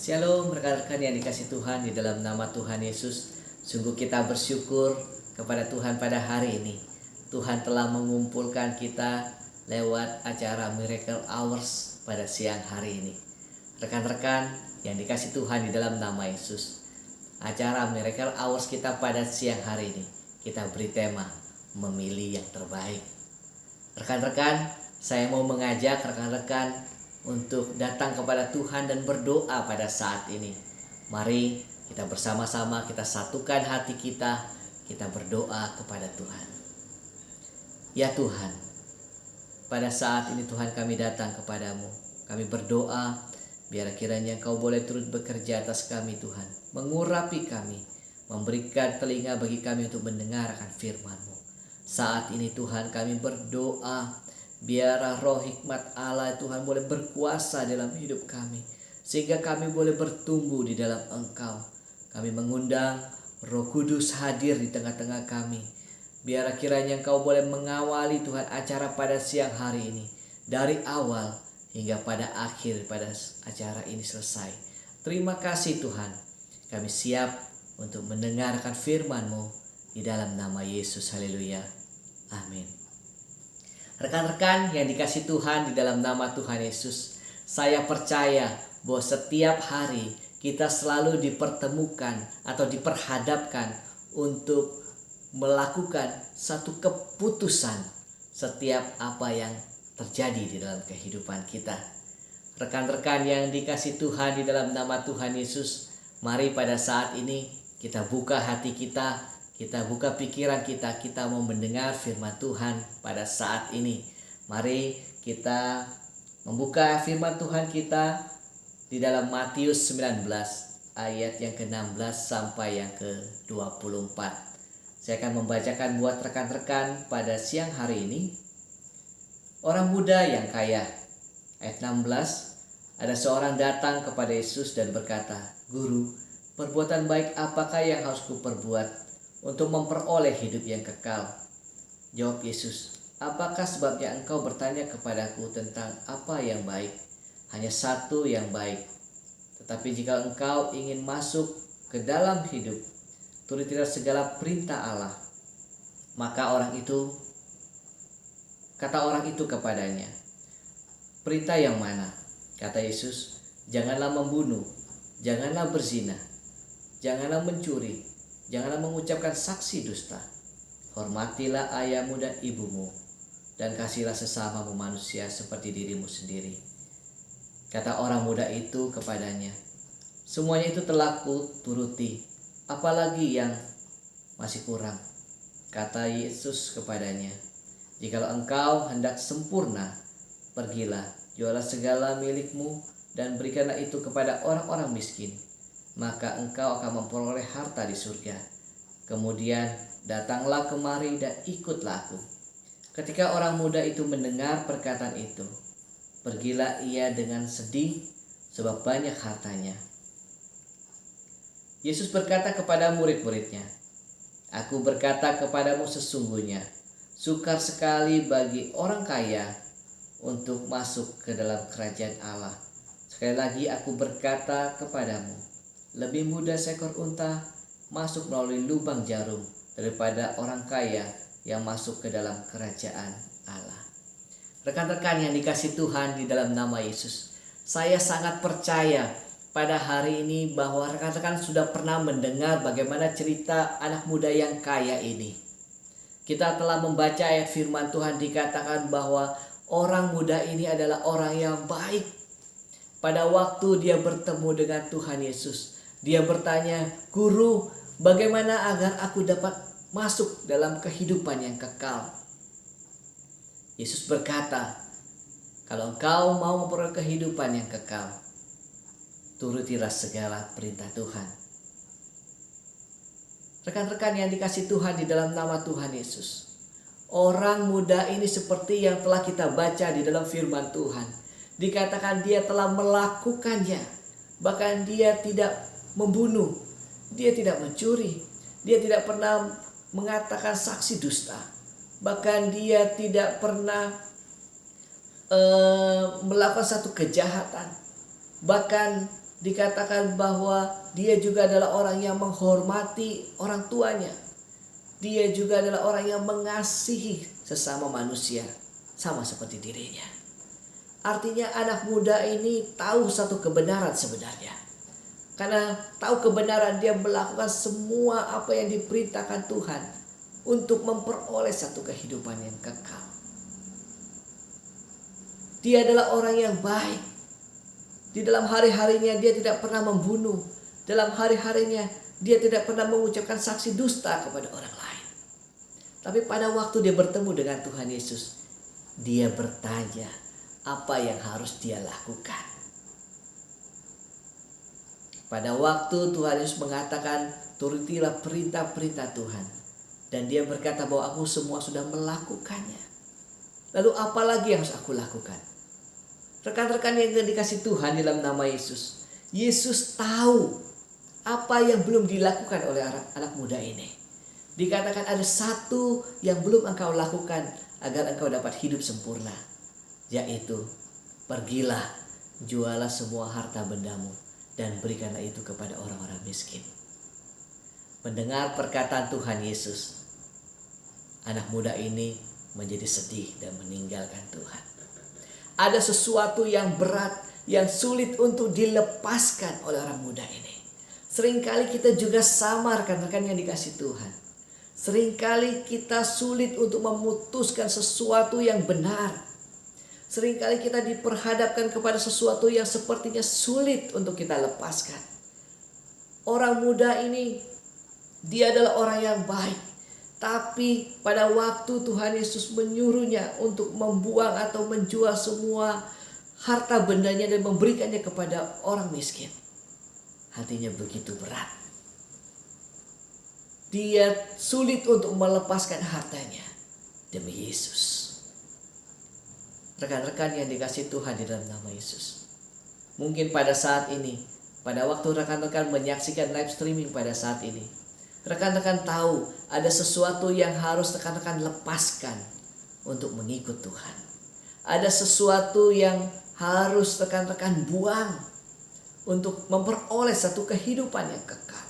Shalom rekan-rekan yang dikasih Tuhan di dalam nama Tuhan Yesus. Sungguh kita bersyukur kepada Tuhan pada hari ini. Tuhan telah mengumpulkan kita lewat acara Miracle Hours pada siang hari ini. Rekan-rekan yang dikasih Tuhan di dalam nama Yesus. Acara Miracle Hours kita pada siang hari ini, kita beri tema memilih yang terbaik. Rekan-rekan, saya mau mengajak rekan-rekan untuk datang kepada Tuhan dan berdoa pada saat ini. Mari kita bersama-sama, kita satukan hati kita berdoa kepada Tuhan. Ya Tuhan, pada saat ini Tuhan kami datang kepadamu. Kami berdoa, biar kiranya Engkau boleh turut bekerja atas kami Tuhan. Mengurapi kami, memberikan telinga bagi kami untuk mendengarkan firman-Mu. Saat ini Tuhan kami berdoa, biarlah roh hikmat Allah Tuhan boleh berkuasa dalam hidup kami, sehingga kami boleh bertumbuh di dalam Engkau. Kami mengundang Roh Kudus hadir di tengah-tengah kami. Biar kiranya Engkau boleh mengawali Tuhan acara pada siang hari ini, dari awal hingga pada akhir pada acara ini selesai. Terima kasih Tuhan, kami siap untuk mendengarkan firman-Mu di dalam nama Yesus. Haleluya, amin. Rekan-rekan yang dikasih Tuhan di dalam nama Tuhan Yesus, saya percaya bahwa setiap hari kita selalu dipertemukan atau diperhadapkan untuk melakukan satu keputusan setiap apa yang terjadi di dalam kehidupan kita. Rekan-rekan yang dikasih Tuhan di dalam nama Tuhan Yesus, mari pada saat ini kita buka hati kita buka pikiran kita mau mendengar firman Tuhan pada saat ini. Mari kita membuka firman Tuhan kita di dalam Matius 19 ayat yang ke-16 sampai yang ke-24. Saya akan membacakan buat rekan-rekan pada siang hari ini. Orang muda yang kaya. Ayat 16, ada seorang datang kepada Yesus dan berkata, "Guru, perbuatan baik apakah yang harus kuperbuat untuk memperoleh hidup yang kekal?" Jawab Yesus, "Apakah sebabnya engkau bertanya kepadaku tentang apa yang baik? Hanya satu yang baik. Tetapi jika engkau ingin masuk ke dalam hidup, turutilah segala perintah Allah." Kata orang itu kepadanya, "Perintah yang mana?" Kata Yesus, "Janganlah membunuh, janganlah berzina, janganlah mencuri, janganlah mengucapkan saksi dusta. Hormatilah ayahmu dan ibumu, dan kasihlah sesamamu manusia seperti dirimu sendiri." Kata orang muda itu kepadanya, "Semuanya itu telah kuturuti, apalagi yang masih kurang?" Kata Yesus kepadanya, "Jikalau engkau hendak sempurna, pergilah, jualah segala milikmu dan berikanlah itu kepada orang-orang miskin, maka engkau akan memperoleh harta di surga. Kemudian datanglah kemari dan ikutlah aku." Ketika orang muda itu mendengar perkataan itu, pergilah ia dengan sedih sebab banyak hartanya. Yesus berkata kepada murid-muridnya, "Aku berkata kepadamu sesungguhnya, sukar sekali bagi orang kaya untuk masuk ke dalam kerajaan Allah. Sekali lagi aku berkata kepadamu, lebih mudah seekor unta masuk melalui lubang jarum daripada orang kaya yang masuk ke dalam kerajaan Allah." Rekan-rekan yang dikasih Tuhan di dalam nama Yesus, saya sangat percaya pada hari ini bahwa rekan-rekan sudah pernah mendengar bagaimana cerita anak muda yang kaya ini. Kita telah membaca ayat firman Tuhan, dikatakan bahwa orang muda ini adalah orang yang baik. Pada waktu dia bertemu dengan Tuhan Yesus, dia bertanya, "Guru, bagaimana agar aku dapat masuk dalam kehidupan yang kekal?" Yesus berkata, "Kalau engkau mau memperoleh kehidupan yang kekal, turutilah segala perintah Tuhan." Rekan-rekan yang dikasih Tuhan di dalam nama Tuhan Yesus, orang muda ini seperti yang telah kita baca di dalam firman Tuhan, dikatakan dia telah melakukannya. Bahkan dia tidak membunuh, dia tidak mencuri, dia tidak pernah mengatakan saksi dusta, bahkan dia tidak pernah melakukan satu kejahatan. Bahkan Dikatakan bahwa dia juga adalah orang yang menghormati orang tuanya. Dia juga adalah orang yang mengasihi sesama manusia, sama seperti dirinya. Artinya anak muda ini tahu satu kebenaran sebenarnya. Karena tahu kebenaran, dia melakukan semua apa yang diperintahkan Tuhan untuk memperoleh satu kehidupan yang kekal. Dia adalah orang yang baik. Di dalam hari-harinya dia tidak pernah membunuh. Dalam hari-harinya dia tidak pernah mengucapkan saksi dusta kepada orang lain. Tapi pada waktu dia bertemu dengan Tuhan Yesus, dia bertanya apa yang harus dia lakukan. Pada waktu Tuhan Yesus mengatakan, turutilah perintah-perintah Tuhan. Dan dia berkata bahwa aku semua sudah melakukannya. Lalu apa lagi yang harus aku lakukan? Rekan-rekan yang dikasih Tuhan dalam nama Yesus. Yesus tahu apa yang belum dilakukan oleh anak muda ini. Dikatakan ada satu yang belum engkau lakukan agar engkau dapat hidup sempurna. Yaitu, pergilah, jualah semua harta bendamu dan berikanlah itu kepada orang-orang miskin. Mendengar perkataan Tuhan Yesus, anak muda ini menjadi sedih dan meninggalkan Tuhan. Ada sesuatu yang berat, yang sulit untuk dilepaskan oleh orang muda ini. Seringkali kita juga sama, rekan-rekan yang dikasih Tuhan. Seringkali kita sulit untuk memutuskan sesuatu yang benar. Seringkali kita diperhadapkan kepada sesuatu yang sepertinya sulit untuk kita lepaskan. Orang muda ini, dia adalah orang yang baik. Tapi pada waktu Tuhan Yesus menyuruhnya untuk membuang atau menjual semua harta bendanya dan memberikannya kepada orang miskin, hatinya begitu berat. Dia sulit untuk melepaskan hartanya demi Yesus. Rekan-rekan yang dikasih Tuhan di dalam nama Yesus. Mungkin pada saat ini, pada waktu rekan-rekan menyaksikan live streaming pada saat ini, rekan-rekan tahu ada sesuatu yang harus rekan-rekan lepaskan untuk mengikut Tuhan. Ada sesuatu yang harus rekan-rekan buang untuk memperoleh satu kehidupan yang kekal.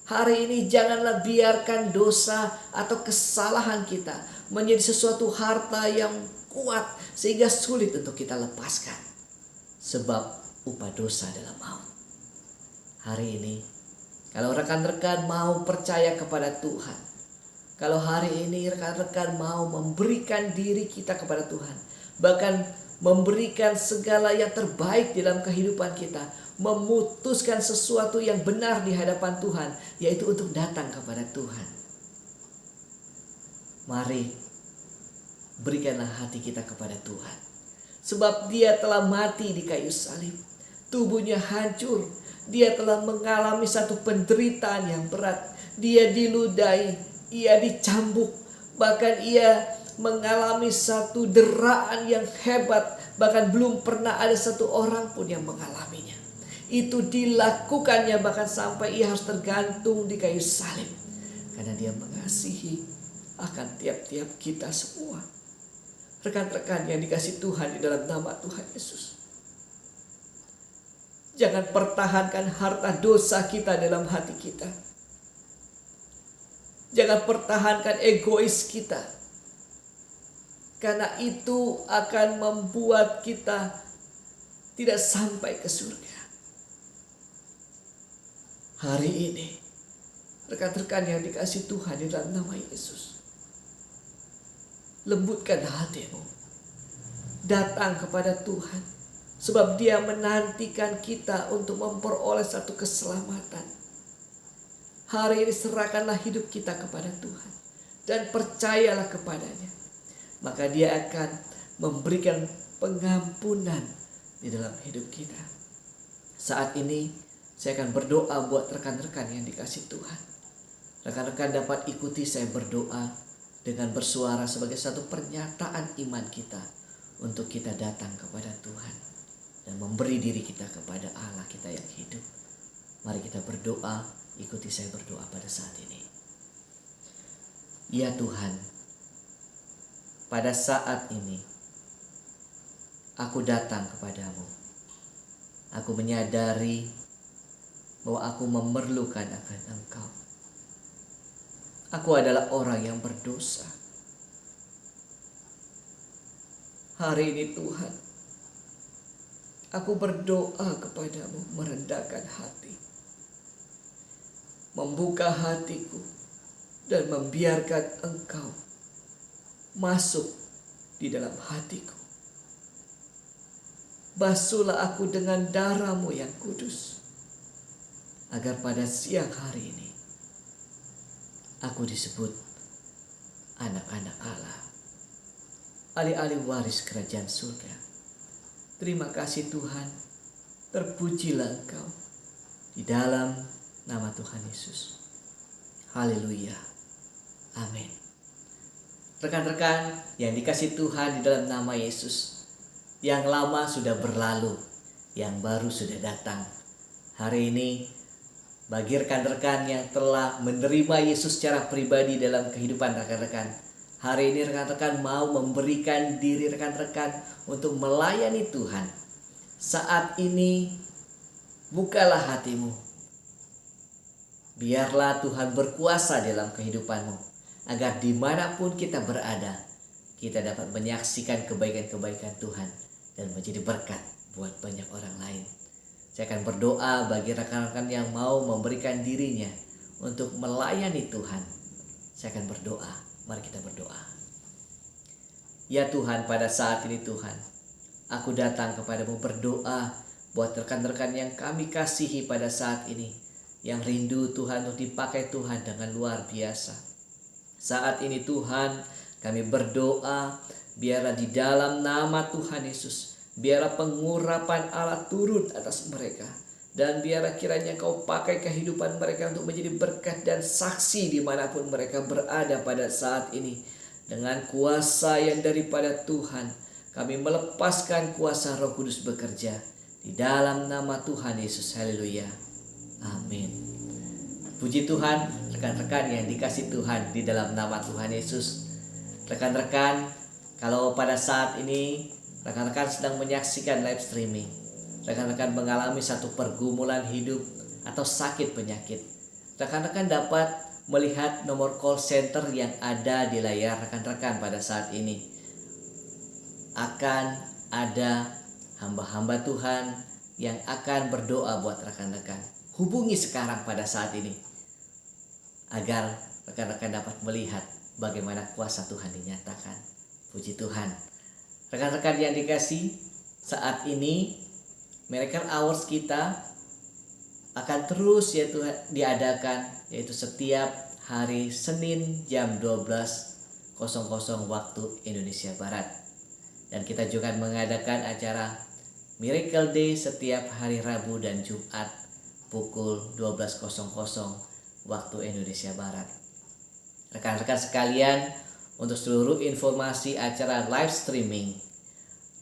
Hari ini janganlah biarkan dosa atau kesalahan kita menjadi sesuatu harta yang kuat sehingga sulit untuk kita lepaskan. Sebab upah dosa adalah maut. Hari ini, kalau rekan-rekan mau percaya kepada Tuhan, kalau hari ini rekan-rekan mau memberikan diri kita kepada Tuhan, bahkan memberikan segala yang terbaik dalam kehidupan kita, memutuskan sesuatu yang benar di hadapan Tuhan, yaitu untuk datang kepada Tuhan. Mari berikanlah hati kita kepada Tuhan. Sebab dia telah mati di kayu salib. Tubuhnya hancur. Dia telah mengalami satu penderitaan yang berat. Dia diludahi. Ia dicambuk. Bahkan ia mengalami satu deraan yang hebat. Bahkan belum pernah ada satu orang pun yang mengalaminya. Itu dilakukannya bahkan sampai ia harus tergantung di kayu salib. Karena dia mengasihi akan tiap-tiap kita semua. Rekan-rekan yang dikasih Tuhan di dalam nama Tuhan Yesus. Jangan pertahankan harta dosa kita dalam hati kita. Jangan pertahankan egois kita. Karena itu akan membuat kita tidak sampai ke surga. Hari ini, rekan-rekan yang dikasih Tuhan di dalam nama Yesus, lembutkan hatimu. Datang kepada Tuhan. Sebab dia menantikan kita untuk memperoleh satu keselamatan. Hari ini serahkanlah hidup kita kepada Tuhan. Dan percayalah kepadanya. Maka dia akan memberikan pengampunan di dalam hidup kita. Saat ini saya akan berdoa buat rekan-rekan yang dikasih Tuhan. Rekan-rekan dapat ikuti saya berdoa dengan bersuara sebagai satu pernyataan iman kita untuk kita datang kepada Tuhan dan memberi diri kita kepada Allah kita yang hidup. Mari kita berdoa, ikuti saya berdoa pada saat ini. Ya Tuhan, pada saat ini aku datang kepadamu. Aku menyadari bahwa aku memerlukan akan Engkau. Aku adalah orang yang berdosa. Hari ini Tuhan, aku berdoa kepadamu merendahkan hati, membuka hatiku dan membiarkan Engkau masuk di dalam hatiku. Basuhlah aku dengan darah-Mu yang kudus, agar pada siang hari ini aku disebut anak-anak Allah, ahli-ahli waris kerajaan surga. Terima kasih Tuhan, terpujilah Engkau di dalam nama Tuhan Yesus. Haleluya, amin. Rekan-rekan yang dikasih Tuhan di dalam nama Yesus, yang lama sudah berlalu, yang baru sudah datang. Hari ini bagi rekan-rekan yang telah menerima Yesus secara pribadi dalam kehidupan rekan-rekan, hari ini rekan-rekan mau memberikan diri rekan-rekan untuk melayani Tuhan. Saat ini bukalah hatimu. Biarlah Tuhan berkuasa dalam kehidupanmu, agar dimanapun kita berada, kita dapat menyaksikan kebaikan-kebaikan Tuhan dan menjadi berkat buat banyak orang lain. Saya akan berdoa bagi rekan-rekan yang mau memberikan dirinya untuk melayani Tuhan. Saya akan berdoa. Mari kita berdoa. Ya Tuhan, pada saat ini Tuhan, aku datang kepadamu berdoa buat rekan-rekan yang kami kasihi pada saat ini, yang rindu Tuhan untuk dipakai Tuhan dengan luar biasa. Saat ini Tuhan, kami berdoa biarlah di dalam nama Tuhan Yesus, biarlah pengurapan Allah turun atas mereka. Dan biarlah kiranya Kau pakai kehidupan mereka untuk menjadi berkat dan saksi dimanapun mereka berada pada saat ini. Dengan kuasa yang daripada Tuhan, kami melepaskan kuasa Roh Kudus bekerja di dalam nama Tuhan Yesus. Haleluya, amin. Puji Tuhan, rekan-rekan yang dikasih Tuhan di dalam nama Tuhan Yesus. Rekan-rekan, kalau pada saat ini rekan-rekan sedang menyaksikan live streaming, rekan-rekan mengalami satu pergumulan hidup atau sakit penyakit, rekan-rekan dapat melihat nomor call center yang ada di layar rekan-rekan pada saat ini. Akan ada hamba-hamba Tuhan yang akan berdoa buat rekan-rekan. Hubungi sekarang pada saat ini, agar rekan-rekan dapat melihat bagaimana kuasa Tuhan dinyatakan. Puji Tuhan. Rekan-rekan yang dikasih, saat ini Miracle Hours kita akan terus yaitu diadakan, yaitu setiap hari Senin jam 12.00 waktu Indonesia Barat. Dan kita juga mengadakan acara Miracle Day setiap hari Rabu dan Jumat pukul 12.00 waktu Indonesia Barat. Rekan-rekan sekalian, untuk seluruh informasi acara live streaming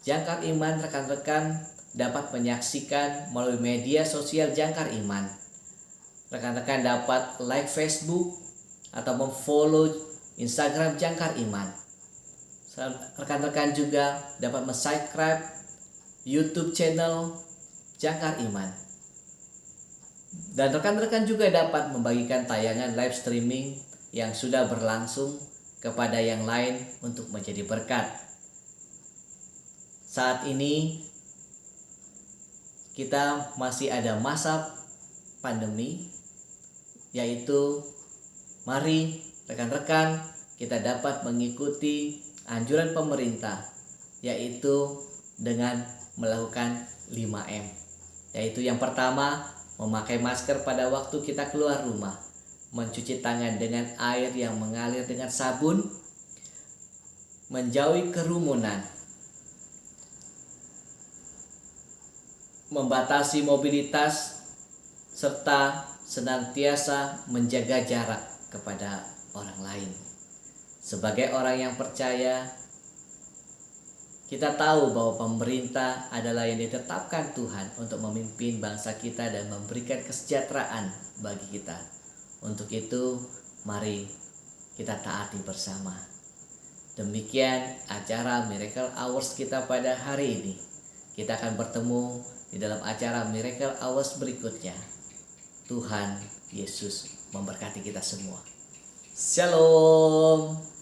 Jangkar Iman, rekan-rekan dapat menyaksikan melalui media sosial Jangkar Iman. Rekan-rekan dapat like Facebook atau memfollow Instagram Jangkar Iman. Rekan-rekan juga dapat subscribe YouTube channel Jangkar Iman. Dan rekan-rekan juga dapat membagikan tayangan live streaming yang sudah berlangsung kepada yang lain untuk menjadi berkat. Saat ini kita masih ada masa pandemi, yaitu mari rekan-rekan kita dapat mengikuti anjuran pemerintah, yaitu dengan melakukan 5M. Yaitu yang pertama, memakai masker pada waktu kita keluar rumah, mencuci tangan dengan air yang mengalir dengan sabun, menjauhi kerumunan, membatasi mobilitas, serta senantiasa menjaga jarak kepada orang lain. Sebagai orang yang percaya, kita tahu bahwa pemerintah adalah yang ditetapkan Tuhan untuk memimpin bangsa kita dan memberikan kesejahteraan bagi kita. Untuk itu, mari kita taati bersama. Demikian acara Miracle Hours kita pada hari ini. Kita akan bertemu di dalam acara Miracle Hours berikutnya. Tuhan Yesus memberkati kita semua. Shalom.